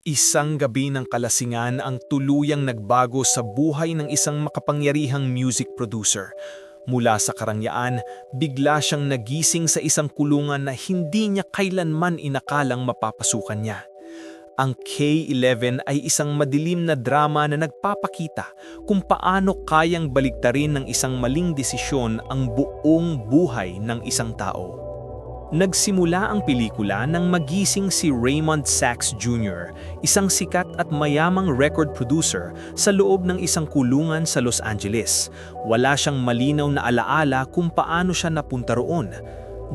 Isang gabi ng kalasingan ang tuluyang nagbago sa buhay ng isang makapangyarihang music producer. Mula sa karangyaan, bigla siyang nagising sa isang kulungan na hindi niya kailanman inakalang mapapasukan niya. Ang K11 ay isang madilim na drama na nagpapakita kung paano kayang baliktarin ng isang maling desisyon ang buong buhay ng isang tao. Nagsimula ang pelikula nang magising si Raymond Sachs Jr., isang sikat at mayamang record producer sa loob ng isang kulungan sa Los Angeles. Wala siyang malinaw na alaala kung paano siya napunta roon.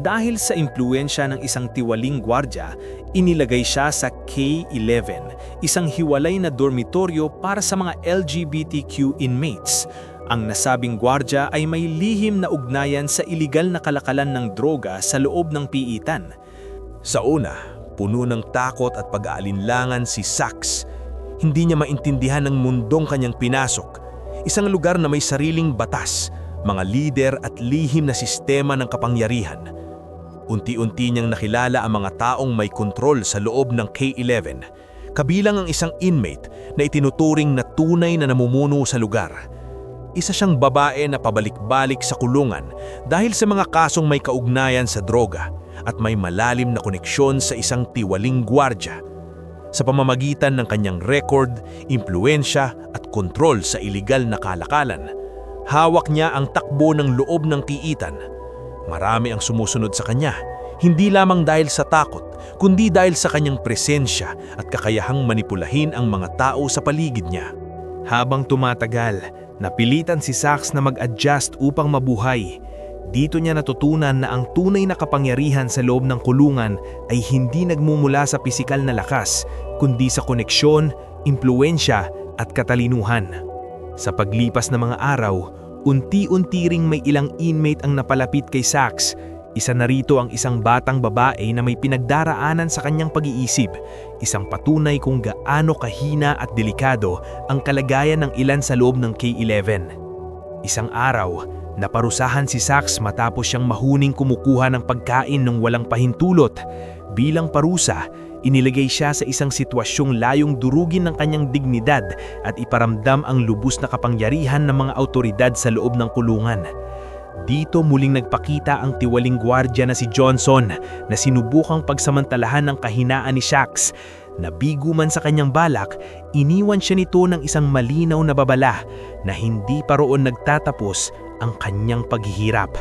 Dahil sa impluensya ng isang tiwaling gwardya, inilagay siya sa K11, isang hiwalay na dormitoryo para sa mga LGBTQ inmates. Ang nasabing gwardya ay may lihim na ugnayan sa iligal na kalakalan ng droga sa loob ng piitan. Sa una, puno ng takot at pag-aalinlangan si Sachs. Hindi niya maintindihan ang mundong kanyang pinasok. Isang lugar na may sariling batas, mga lider at lihim na sistema ng kapangyarihan. Unti-unti niyang nakilala ang mga taong may kontrol sa loob ng K11, kabilang ang isang inmate na itinuturing na tunay na namumuno sa lugar. Isa siyang babae na pabalik-balik sa kulungan dahil sa mga kasong may kaugnayan sa droga at may malalim na koneksyon sa isang tiwaling gwardya. Sa pamamagitan ng kanyang record, impluensya at kontrol sa iligal na kalakalan, hawak niya ang takbo ng loob ng piitan. Marami ang sumusunod sa kanya, hindi lamang dahil sa takot, kundi dahil sa kanyang presensya at kakayahang manipulahin ang mga tao sa paligid niya. Habang tumatagal, napilitan si Sachs na mag-adjust upang mabuhay. Dito niya natutunan na ang tunay na kapangyarihan sa loob ng kulungan ay hindi nagmumula sa pisikal na lakas, kundi sa koneksyon, impluensya at katalinuhan. Sa paglipas ng mga araw, unti-unti ring may ilang inmate ang napalapit kay Sachs. Isa na rito ang isang batang babae na may pinagdaraanan sa kanyang pag-iisip, isang patunay kung gaano kahina at delikado ang kalagayan ng ilan sa loob ng K11. Isang araw, naparusahan si Sachs matapos siyang mahuning kumukuha ng pagkain ng walang pahintulot. Bilang parusa, inilagay siya sa isang sitwasyong layong durugin ng kanyang dignidad at iparamdam ang lubos na kapangyarihan ng mga awtoridad sa loob ng kulungan. Dito muling nagpakita ang tiwaling gwardya na si Johnson na sinubukang pagsamantalahan ng kahinaan ni Sachs. Nabigo man sa kanyang balak, iniwan siya nito ng isang malinaw na babala na hindi pa roon nagtatapos ang kanyang paghihirap.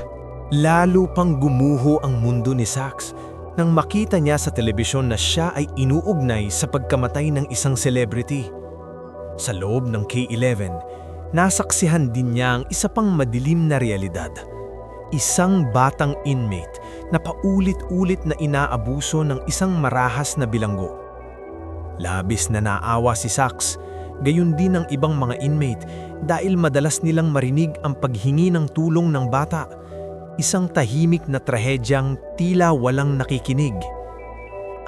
Lalo pang gumuho ang mundo ni Sachs nang makita niya sa telebisyon na siya ay inuugnay sa pagkamatay ng isang celebrity. Sa loob ng K11, nasaksihan din niya ang isa pang madilim na realidad. Isang batang inmate na paulit-ulit na inaabuso ng isang marahas na bilanggo. Labis na naawa si Sachs, gayon din ang ibang mga inmate dahil madalas nilang marinig ang paghingi ng tulong ng bata. Isang tahimik na trahedyang tila walang nakikinig.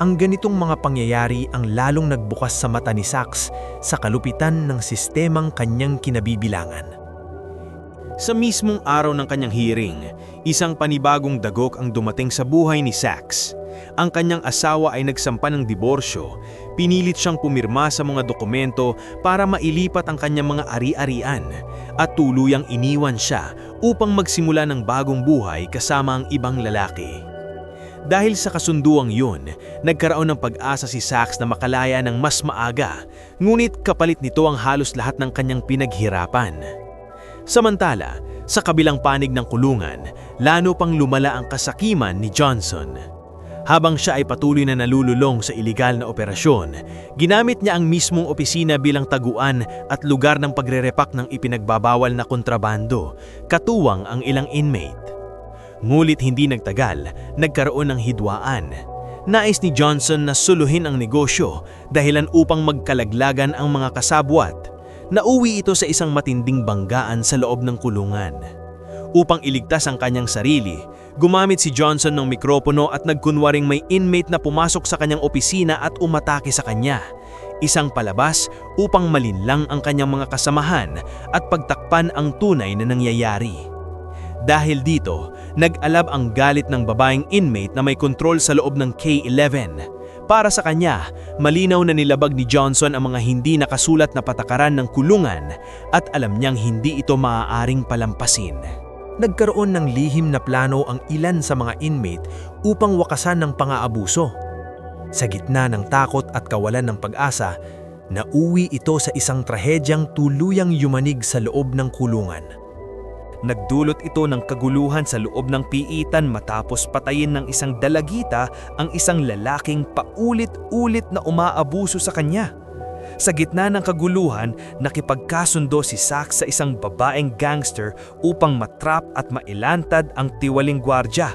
Ang ganitong mga pangyayari ang lalong nagbukas sa mata ni Sachs sa kalupitan ng sistemang kanyang kinabibilangan. Sa mismong araw ng kanyang hearing, isang panibagong dagok ang dumating sa buhay ni Sachs. Ang kanyang asawa ay nagsampa ng diborsyo, pinilit siyang pumirma sa mga dokumento para mailipat ang kanyang mga ari-arian at tuluyang iniwan siya upang magsimula ng bagong buhay kasama ang ibang lalaki. Dahil sa kasunduang yun, nagkaroon ng pag-asa si Sachs na makalaya ng mas maaga, ngunit kapalit nito ang halos lahat ng kanyang pinaghirapan. Samantala, sa kabilang panig ng kulungan, lalo pang lumala ang kasakiman ni Johnson. Habang siya ay patuloy na nalululong sa iligal na operasyon, ginamit niya ang mismong opisina bilang taguan at lugar ng pagrerepak ng ipinagbabawal na kontrabando, katuwang ang ilang inmate. Ngulit hindi nagtagal, nagkaroon ng hidwaan. Nais ni Johnson na suluhin ang negosyo dahilan upang magkalaglagan ang mga kasabwat. Nauwi ito sa isang matinding banggaan sa loob ng kulungan. Upang iligtas ang kanyang sarili, gumamit si Johnson ng mikropono at nagkunwaring may inmate na pumasok sa kanyang opisina at umatake sa kanya. Isang palabas upang malinlang ang kanyang mga kasamahan at pagtakpan ang tunay na nangyayari. Dahil dito, nag-alab ang galit ng babaeng inmate na may kontrol sa loob ng K11. Para sa kanya, malinaw na nilabag ni Johnson ang mga hindi nakasulat na patakaran ng kulungan at alam niyang hindi ito maaaring palampasin. Nagkaroon ng lihim na plano ang ilan sa mga inmate upang wakasan ng pang-aabuso. Sa gitna ng takot at kawalan ng pag-asa, nauwi ito sa isang trahedyang tuluyang yumanig sa loob ng kulungan. Nagdulot ito ng kaguluhan sa loob ng piitan matapos patayin ng isang dalagita ang isang lalaking paulit-ulit na umaabuso sa kanya. Sa gitna ng kaguluhan, nakipagkasundo si Sax sa isang babaeng gangster upang matrap at mailantad ang tiwaling gwardya.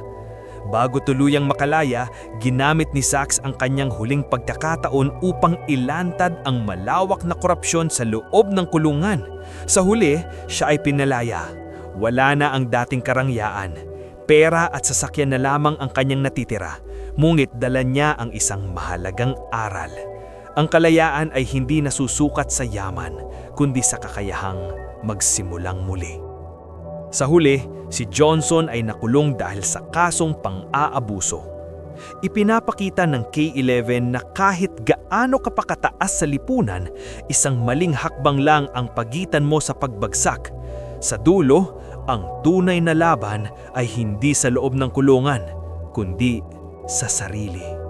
Bago tuluyang makalaya, ginamit ni Sax ang kanyang huling pagkakataon upang ilantad ang malawak na korupsyon sa loob ng kulungan. Sa huli, siya ay pinalaya. Wala na ang dating karangyaan. Pera at sasakyan na lamang ang kanyang natitira. Ngunit dala niya ang isang mahalagang aral. Ang kalayaan ay hindi nasusukat sa yaman, kundi sa kakayahang magsimulang muli. Sa huli, si Johnson ay nakulong dahil sa kasong pang-aabuso. Ipinapakita ng K11 na kahit gaano ka pa kataas sa lipunan, isang maling hakbang lang ang pagitan mo sa pagbagsak. Sa dulo, ang tunay na laban ay hindi sa loob ng kulungan, kundi sa sarili.